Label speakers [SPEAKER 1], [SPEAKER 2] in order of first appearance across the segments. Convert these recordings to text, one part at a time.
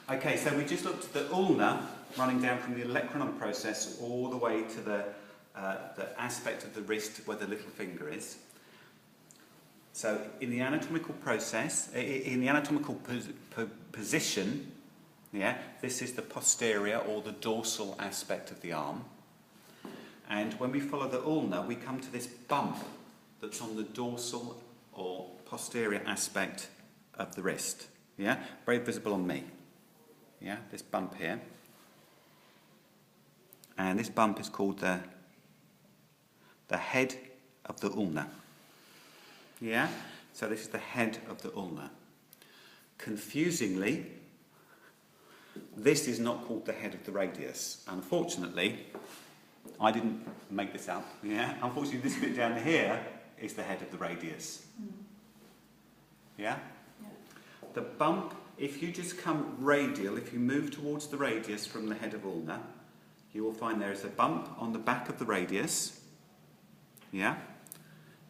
[SPEAKER 1] Okay, so we just looked at the ulna running down from the olecranon process all the way to the aspect of the wrist where the little finger is. So in the anatomical process, in the anatomical position, yeah, this is the posterior or the dorsal aspect of the arm. And when we follow the ulna, we come to this bump that's on the dorsal or posterior aspect of the wrist. Yeah, very visible on me. Yeah, this bump here. And this bump is called the head of the ulna. Yeah, so this is the head of the ulna. Confusingly, this is not called the head of the radius. Unfortunately, I didn't make this up. Yeah, unfortunately, this bit down here is the head of the radius. Yeah? The bump, if you just come radial, if you move towards the radius from the head of ulna, you will find there is a bump on the back of the radius. Yeah?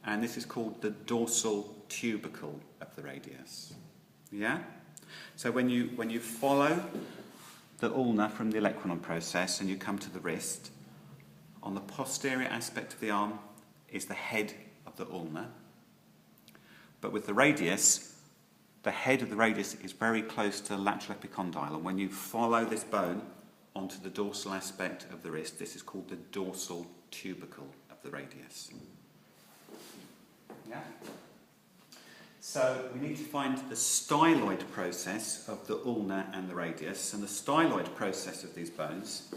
[SPEAKER 1] And this is called the dorsal tubercle of the radius. Yeah? So when you follow the ulna from the olecranon process and you come to the wrist, on the posterior aspect of the arm is the head of the ulna. But with the radius, the head of the radius is very close to the lateral epicondyle. And when you follow this bone onto the dorsal aspect of the wrist, this is called the dorsal tubercle of the radius. Yeah? So we need to find the styloid process of the ulna and the radius. And the styloid process of these bones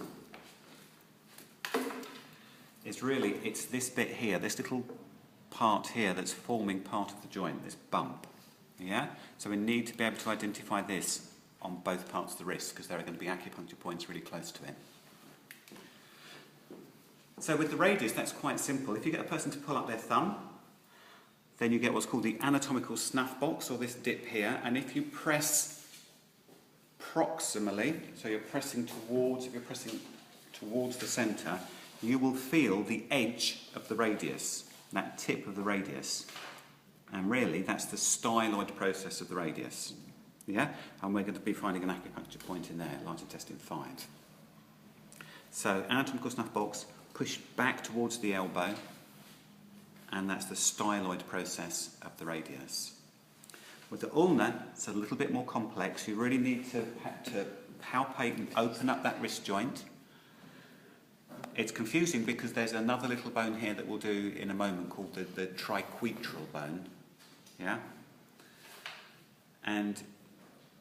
[SPEAKER 1] is really, it's this bit here, this little part here that's forming part of the joint, this bump. Yeah? So we need to be able to identify this on both parts of the wrist because there are going to be acupuncture points really close to it. So with the radius, that's quite simple. If you get a person to pull up their thumb, then you get what's called the anatomical snuff box, or this dip here, and if you press proximally, so you're pressing towards the centre, you will feel the edge of the radius, that tip of the radius. And really, that's the styloid process of the radius. Yeah? And we're going to be finding an acupuncture point in there, large intestine 5. So, anatomical snuff box, push back towards the elbow, and that's the styloid process of the radius. With the ulna, it's a little bit more complex. You really need to palpate and open up that wrist joint. It's confusing because there's another little bone here that we'll do in a moment called the triquetral bone. Yeah? And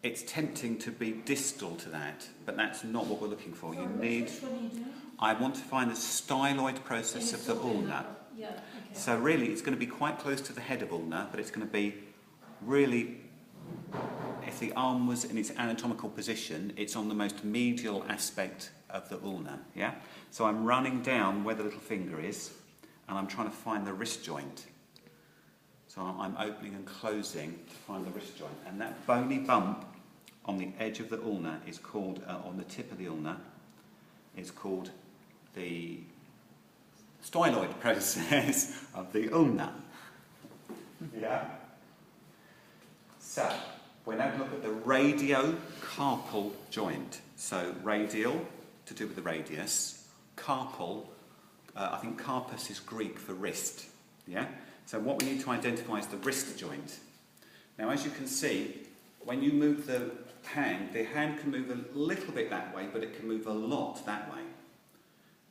[SPEAKER 1] it's tempting to be distal to that, but that's not what we're looking for.
[SPEAKER 2] Which one are you doing?
[SPEAKER 1] I want to find the styloid process of the ulna.
[SPEAKER 2] Yeah, okay.
[SPEAKER 1] So really, it's going to be quite close to the head of ulna, but it's going to be really, if the arm was in its anatomical position, it's on the most medial aspect of the ulna, yeah? So I'm running down where the little finger is, and I'm trying to find the wrist joint. So I'm opening and closing to find the wrist joint. And that bony bump on the edge of the ulna is called, on the tip of the ulna, is called the styloid process of the ulna. Yeah? So, we're now going to look at the radiocarpal joint. So, radial, to do with the radius. Carpal, I think carpus is Greek for wrist. Yeah? So, what we need to identify is the wrist joint. Now, as you can see, when you move the hand can move a little bit that way, but it can move a lot that way.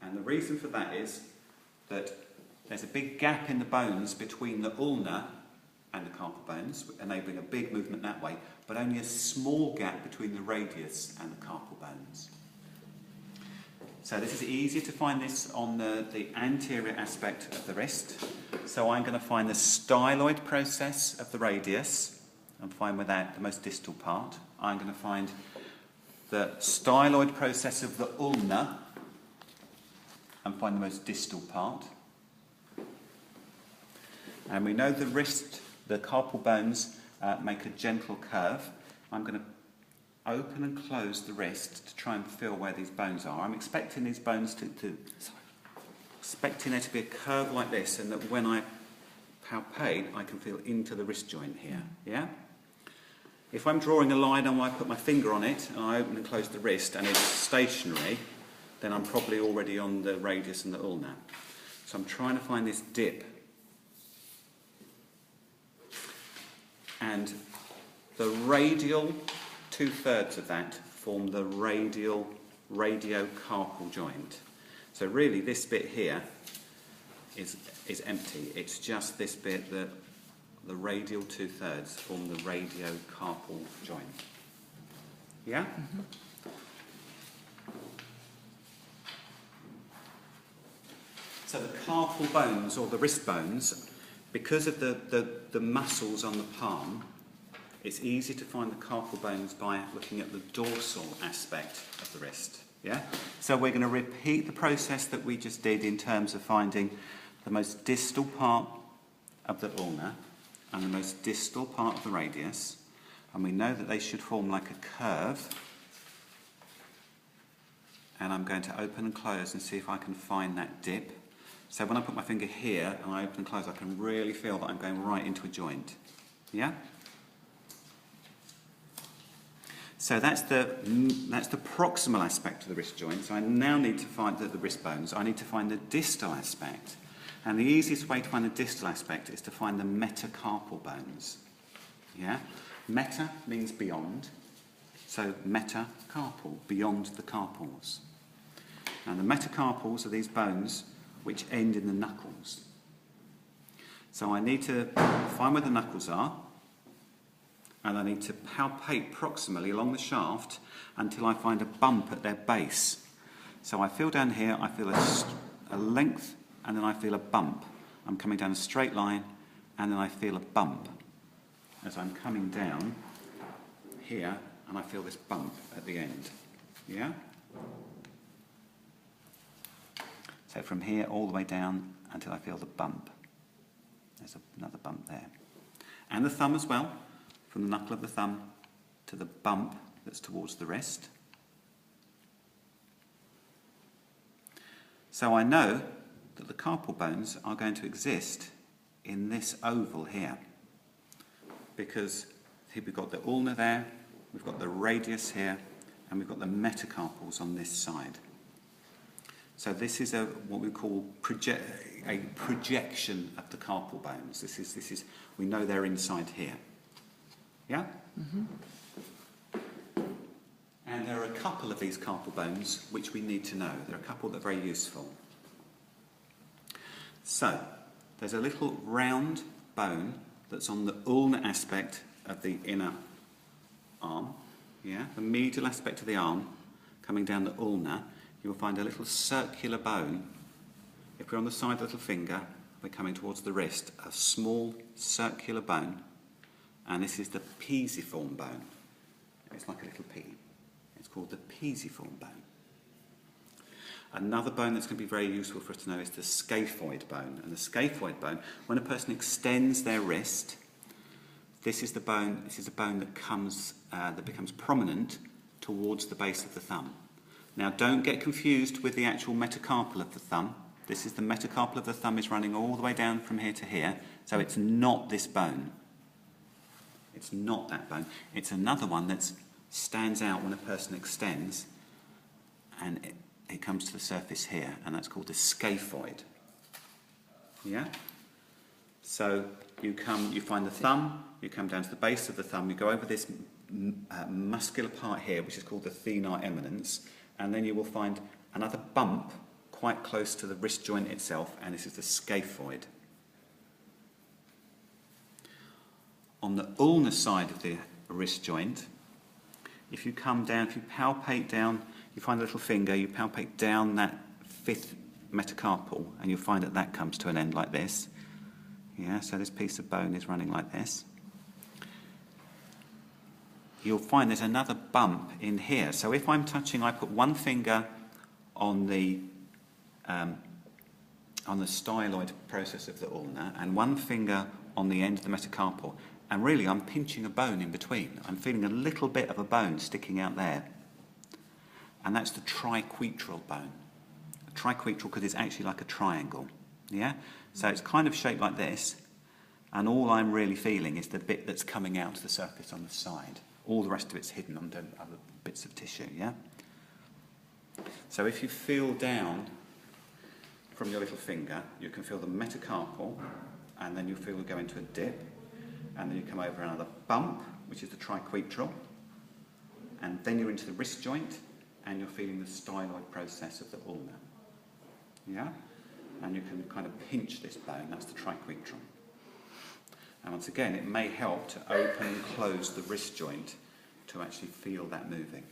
[SPEAKER 1] And the reason for that is that there's a big gap in the bones between the ulna and the carpal bones, enabling a big movement that way, but only a small gap between the radius and the carpal bones. So this is easier to find this on the anterior aspect of the wrist. So I'm going to find the styloid process of the radius and find where that the most distal part. I'm going to find the styloid process of the ulna and find the most distal part. And we know the wrist, the carpal bones make a gentle curve. I'm going to open and close the wrist to try and feel where these bones are. I'm expecting these bones expecting there to be a curve like this, and that when I palpate, I can feel into the wrist joint here. Yeah? If I'm drawing a line and I put my finger on it and I open and close the wrist and it's stationary, then I'm probably already on the radius and the ulna. So I'm trying to find this dip. And the radial 2/3 of that form the radiocarpal joint. So really this bit here is empty. It's just this bit that the radial 2/3 form the radiocarpal joint. Yeah? Mm-hmm. So the carpal bones, or the wrist bones, because of the muscles on the palm, it's easy to find the carpal bones by looking at the dorsal aspect of the wrist. Yeah? So we're going to repeat the process that we just did in terms of finding the most distal part of the ulna and the most distal part of the radius. And we know that they should form like a curve. And I'm going to open and close and see if I can find that dip. So when I put my finger here and I open and close, I can really feel that I'm going right into a joint. Yeah? So that's the proximal aspect of the wrist joint. So I now need to find the wrist bones. I need to find the distal aspect. And the easiest way to find the distal aspect is to find the metacarpal bones. Yeah? Meta means beyond. So metacarpal, beyond the carpals. And the metacarpals are these bones which end in the knuckles. So I need to find where the knuckles are, and I need to palpate proximally along the shaft until I find a bump at their base. So I feel down here, I feel a length, and then I feel a bump. I'm coming down a straight line, and then I feel a bump as I'm coming down here, and I feel this bump at the end. Yeah? So from here all the way down until I feel the bump. There's another bump there. And the thumb as well, from the knuckle of the thumb to the bump that's towards the wrist. So I know that the carpal bones are going to exist in this oval here, because here we've got the ulna there, we've got the radius here, and we've got the metacarpals on this side. So this is what we call a projection of the carpal bones. This is we know they're inside here. Yeah? Mm-hmm. And there are a couple of these carpal bones which we need to know. There are a couple that are very useful. So there's a little round bone that's on the ulnar aspect of the inner arm. Yeah? The medial aspect of the arm coming down the ulna. You will find a little circular bone. If we're on the side of the little finger, we're coming towards the wrist, a small circular bone, and this is the pisiform bone. It's like a little pea. It's called the pisiform bone. Another bone that's going to be very useful for us to know is the scaphoid bone. And the scaphoid bone, when a person extends their wrist, this is the bone. This is a bone that becomes prominent towards the base of the thumb. Now don't get confused with the actual metacarpal of the thumb. This is the metacarpal of the thumb is running all the way down from here to here. So it's not this bone. It's not that bone. It's another one that stands out when a person extends, and it comes to the surface here, and that's called the scaphoid. Yeah? So you find the thumb, you come down to the base of the thumb, you go over this muscular part here, which is called the thenar eminence, and then you will find another bump quite close to the wrist joint itself, and this is the scaphoid. On the ulnar side of the wrist joint, if you come down, if you palpate down, you find a little finger, you palpate down that fifth metacarpal, and you'll find that comes to an end like this. Yeah, so this piece of bone is running like this. You'll find there's another bump in here. So if I'm touching, I put one finger on the styloid process of the ulna and one finger on the end of the metacarpal, and really I'm pinching a bone in between. I'm feeling a little bit of a bone sticking out there, and that's the triquetral bone. Triquetral because it's actually like a triangle. Yeah, so it's kind of shaped like this, and all I'm really feeling is the bit that's coming out to the surface on the side. All the rest of it's hidden under other bits of tissue, yeah? So if you feel down from your little finger, you can feel the metacarpal, and then you feel it go into a dip, and then you come over another bump, which is the triquetral, and then you're into the wrist joint, and you're feeling the styloid process of the ulna. Yeah? And you can kind of pinch this bone, that's the triquetral. And once again, it may help to open and close the wrist joint to actually feel that moving.